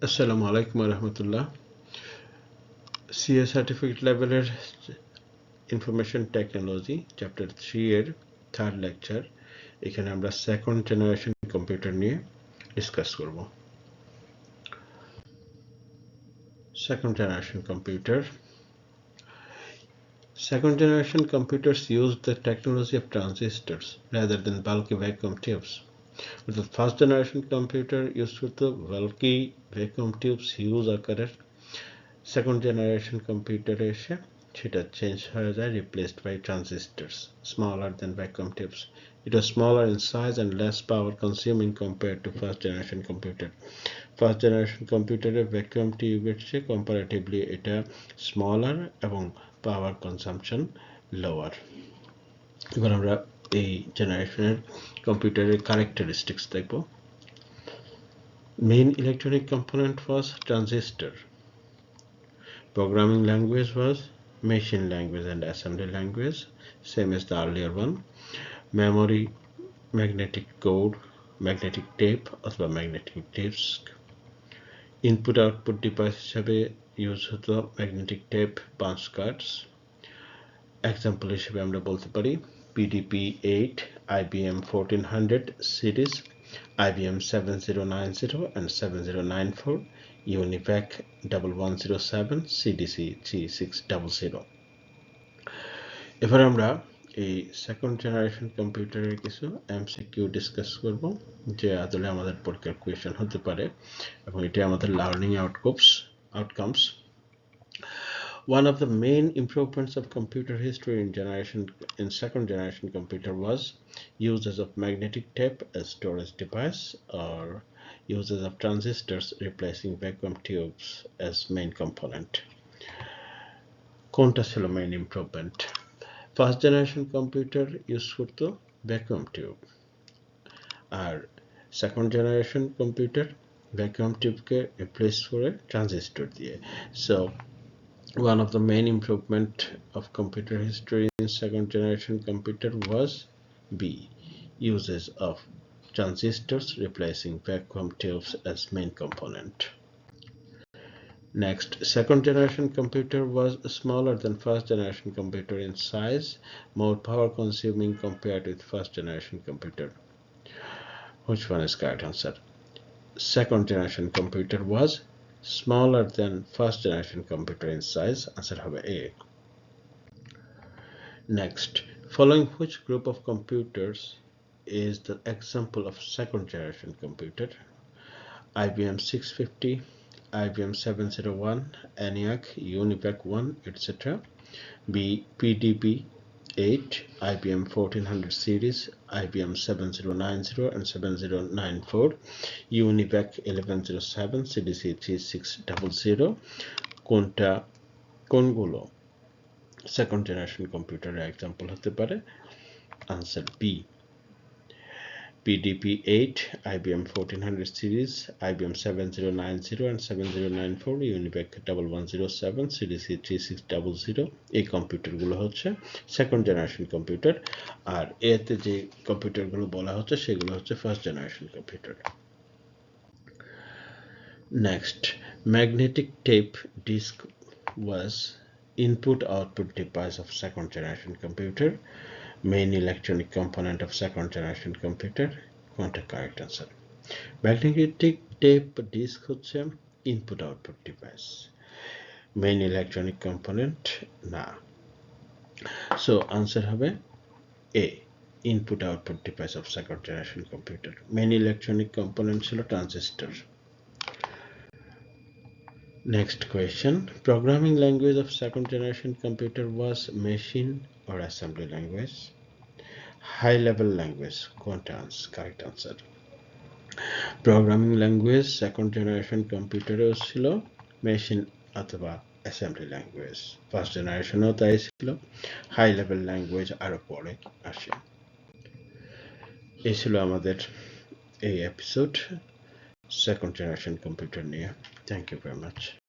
আসসালামু আলাইকুম রহমতুল্লাহ। CA certificate লেভেলের ইনফরমেশন টেকনোলজি চ্যাপ্টার 3 এর থার্ড লেকচার। এখানে আমরা সেকেন্ড জেনারেশন কম্পিউটার নিয়ে ডিসকাস করব। Second generation computer. Second generation computers use the technology of transistors rather than bulky vacuum tubes. But the first generation computer used with the bulky vacuum tubes use occurred. Second generation computer এসে সেটা change হয়ে যায়, replaced by transistors smaller than vacuum tubes. It was smaller in size and less power consuming compared to first generation computer. First generation computer vacuum tube এর চেয়ে comparatively এটা smaller এবং power consumption lower. এবার আমরা এই জেনারেশনের কম্পিউটারের characteristics দেখব। Main electronic component was transistor. Programming language was machine language and assembly language, same as the earlier one. Memory, magnetic code, magnetic tape অথবা magnetic disk. Input output device হিসাবে use হতো magnetic tape, punch cards. Example হিসেবে আমরা বলতে পারি PDP-8, IBM 1400 series, IBM 7090 and 7094, UNIVAC 1107, CDC 3600. এবার আমরা এই সেকেন্ড জেনারেশন কম্পিউটারের কিছু এমসিকিউ ডিসকাস করব, যে আসলে আমাদের পরীক্ষার কোয়েশ্চেন হতে পারে এবং এটা আমাদের learning outcomes. One of the main improvements of computer history in second generation computer was uses of magnetic tape as storage device or uses of transistors replacing vacuum tubes as main component. কোনটা ছিল main improvement? First generation computer use করতো vacuum tube আর second generation computer vacuum tube কে replace করে transistor দিয়ে। So one of the main improvement of computer history in second generation computer was B, uses of transistors replacing vacuum tubes as main component. Next, second generation computer was smaller than first generation computer in size, more power consuming compared with first generation computer. Which one is correct answer? Second generation computer was smaller than first generation computer in size. Answer হবে A. Next, following which group of computers is the example of second generation computer? IBM 650, IBM 701, ENIAC, UNIVAC 1, etc. B, PDP-8, IBM 1400 series, IBM 7090 and 7094, UNIVAC 1107, CDC 3600. কোনগুলো second generation কম্পিউটারের example হতে পারে? Answer B, PDP-8, IBM 1400 series, IBM 7090 and 7094, UNIVAC 1107, CDC 3600. এই কম্পিউটারগুলো হচ্ছে second generation computer, আর এতে যে কম্পিউটারগুলো বলা হচ্ছে সেগুলো হচ্ছে first generation computer. Next, magnetic tape disk was input-output device of second generation computer, main electronic component of second generation computer. কোনটা correct answer? Magnetic tape disk হচ্ছে input-output device, main electronic component না। So answer হবে A, input-output device of second generation computer. Main electronic component ছিল transistor. Next question, programming language of second generation computer was machine or assembly language? High level language, correct answer. Programming language second generation computer ছিল machine অথবা assembly language, first generation ও তাই ছিল। high level language আরো পরে আসে। এই ছিল আমাদের এই এপিসোড সেকেন্ড জেনারেশন কম্পিউটার নিয়ে। Thank you very much.